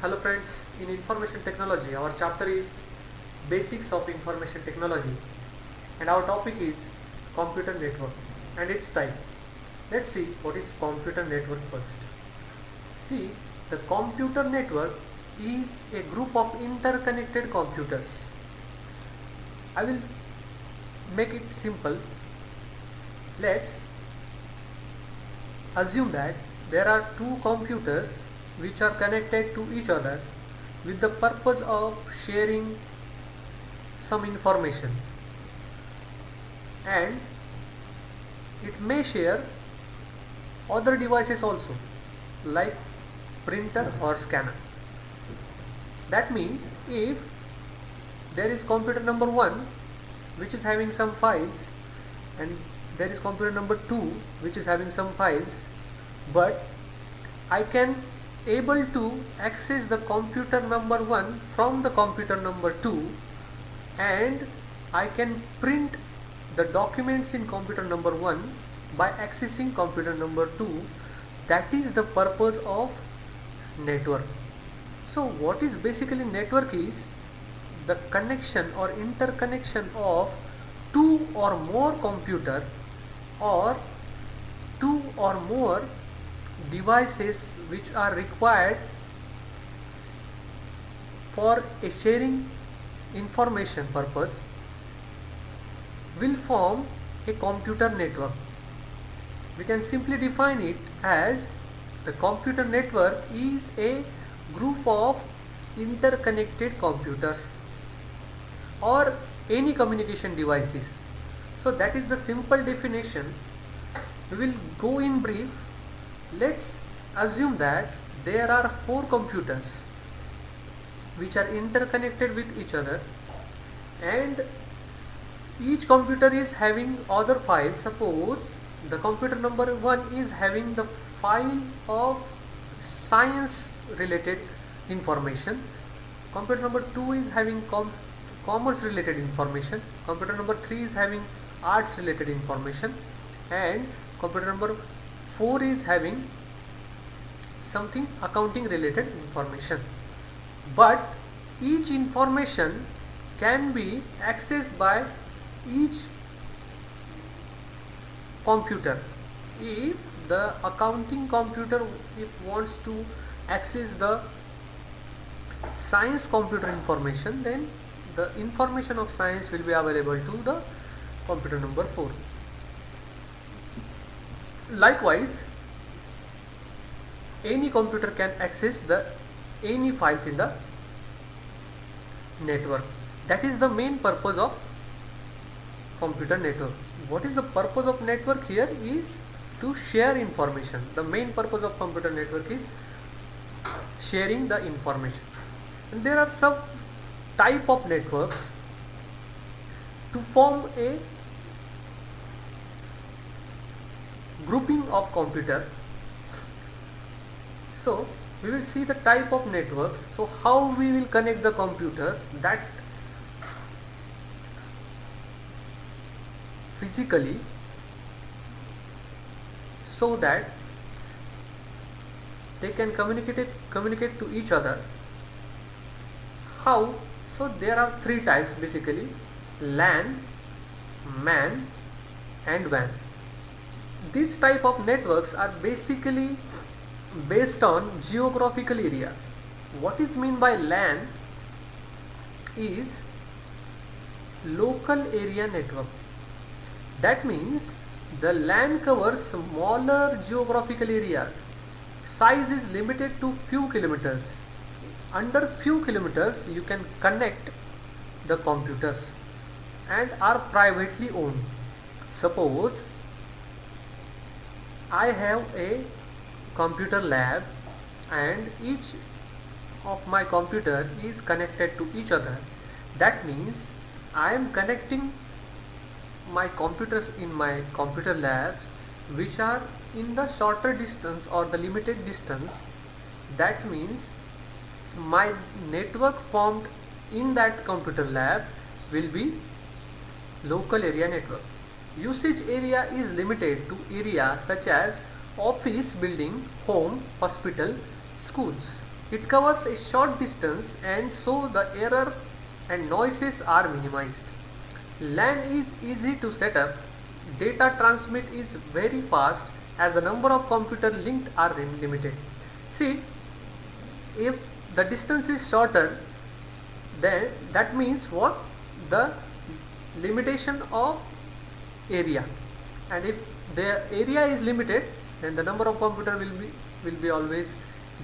Hello friends, in information technology our chapter is basics of information technology and our topic is computer network and its type. Let's see what is computer network first. See, the computer network is a group of interconnected computers. I will make it simple. Let's assume that there are two computers which are connected to each other with the purpose of sharing some information, and it may share other devices also like printer or scanner. That means if there is computer number 1 which is having some files and there is computer number 2 which is having some files, but I can able to access the computer number 1 from the computer number 2 and I can print the documents in computer number 1 by accessing computer number 2. That is the purpose of network. So what is basically network is the connection or interconnection of two or more computer or two or more devices which are required for a sharing information purpose will form a computer network. We can simply define it as the computer network is a group of interconnected computers or any communication devices. So that is the simple definition. We will go in brief. Let's assume that there are 4 computers which are interconnected with each other and each computer is having other files. Suppose the computer number 1 is having the file of science related information, computer number 2 is having commerce related information, computer number 3 is having arts related information, and computer number 4 is having something accounting related information. But each information can be accessed by each computer. If the accounting computer wants to access the science computer information, then the information of science will be available to the computer number 4. Likewise, any computer can access the any files in the network. That is the main purpose of computer network. What is the purpose of network here is to share information. The main purpose of computer network is sharing the information. And there are some type of networks to form a grouping of computer. So we will see the type of networks. So how we will connect the computers that physically, so that they can communicate to each other. How? So there are 3 types basically: LAN, MAN and WAN. These type of networks are basically based on geographical areas. What is mean by LAN is local area network. That means the LAN covers smaller geographical areas. Size is limited to few kilometers. Under few kilometers you can connect the computers and are privately owned. Suppose I have a computer lab and each of my computer is connected to each other. That means I am connecting my computers in my computer labs which are in the shorter distance or the limited distance. That means my network formed in that computer lab will be local area network. Usage area is limited to area such as office building, home, hospital, schools. It covers a short distance and so the error and noises are minimized. LAN is easy to set up. Data transmit is very fast as the number of computers linked are limited. See, if the distance is shorter, then that means what? The limitation of area, and if the area is limited, then the number of computer will be always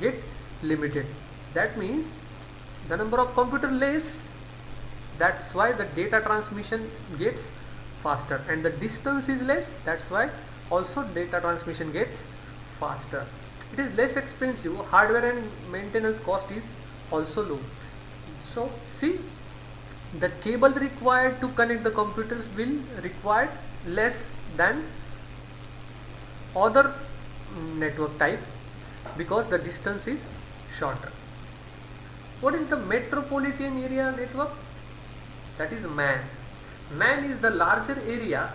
get limited. That means the number of computer less, that's why the data transmission gets faster, and the distance is less, that's why also data transmission gets faster. It is less expensive, hardware and maintenance cost is also low. So see, the cable required to connect the computers will require less than other network type because the distance is shorter. What is the metropolitan area network? That is MAN. MAN is the larger area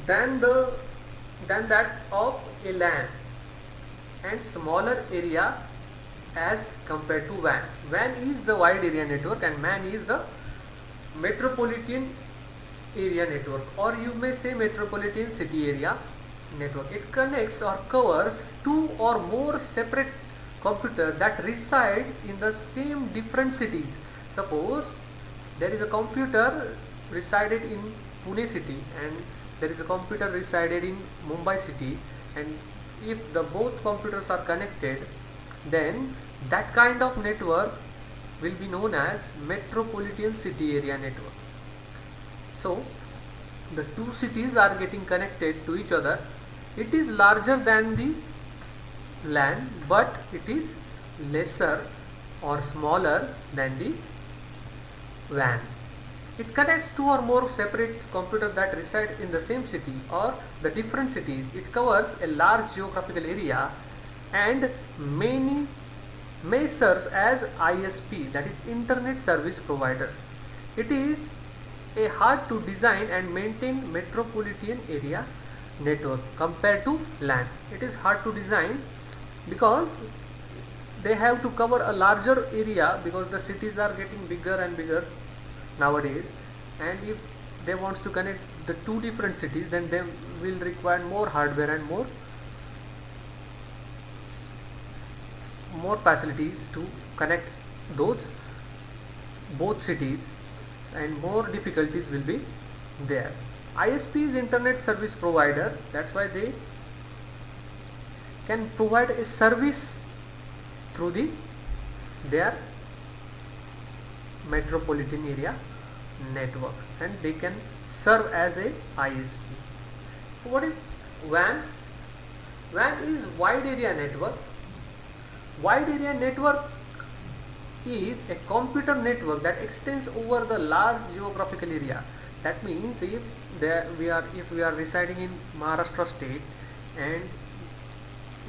than that of a LAN and smaller area as compared to WAN. WAN is the wide area network and MAN is the metropolitan area network, or you may say metropolitan city area network. It connects or covers two or more separate computers that reside in the same different cities. Suppose there is a computer resided in Pune city and there is a computer resided in Mumbai city, and if the both computers are connected, then that kind of network will be known as metropolitan city area network. So the two cities are getting connected to each other. It is larger than the LAN, but it is lesser or smaller than the WAN. It connects two or more separate computers that reside in the same city or the different cities. It covers a large geographical area and many may serve as ISP, that is Internet Service Providers. It is a hard to design and maintain metropolitan area network compared to LAN. It is hard to design because they have to cover a larger area because the cities are getting bigger and bigger nowadays, and if they want to connect the two different cities, then they will require more hardware and more facilities to connect those both cities, and more difficulties will be there. ISP is Internet Service Provider, that's why they can provide a service through their metropolitan area network, and they can serve as a ISP. What is WAN? WAN is wide area network. Wide area network is a computer network that extends over the large geographical area. That means if we are residing in Maharashtra state and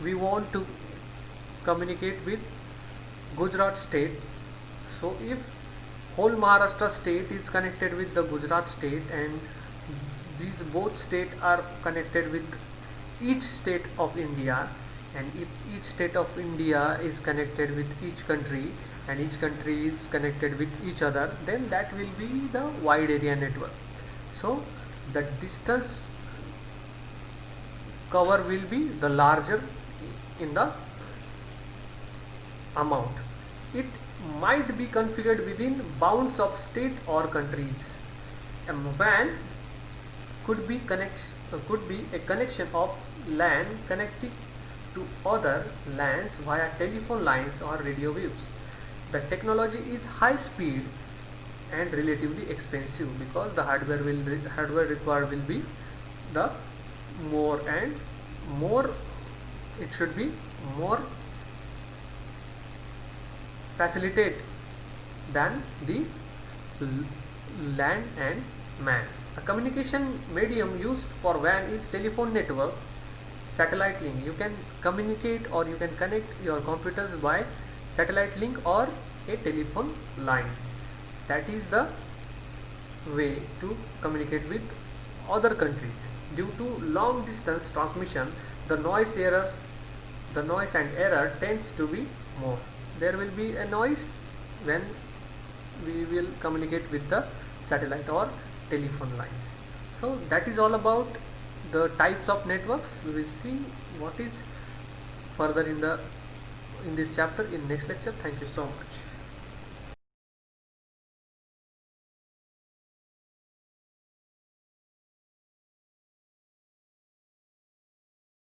we want to communicate with Gujarat state, so if whole Maharashtra state is connected with the Gujarat state and these both states are connected with each state of India, and if each state of India is connected with each country and each country is connected with each other, then that will be the wide area network. So the distance cover will be the larger in the amount. It might be configured within bounds of state or countries. A WAN could be a connection of LAN connecting to other LANs via telephone lines or radio waves. The technology is high speed and relatively expensive because the hardware required will be the more and more. It should be more facilitate than the LAN and MAN. A communication medium used for WAN is telephone network, satellite link. You can communicate or you can connect your computers by satellite link or a telephone lines. That is the way to communicate with other countries. Due to long distance transmission, the noise and error tends to be more. there will be a noise when we will communicate with the satellite or telephone lines. So that is all about the types of networks. We will see what is further in this chapter in next lecture. Thank you so much.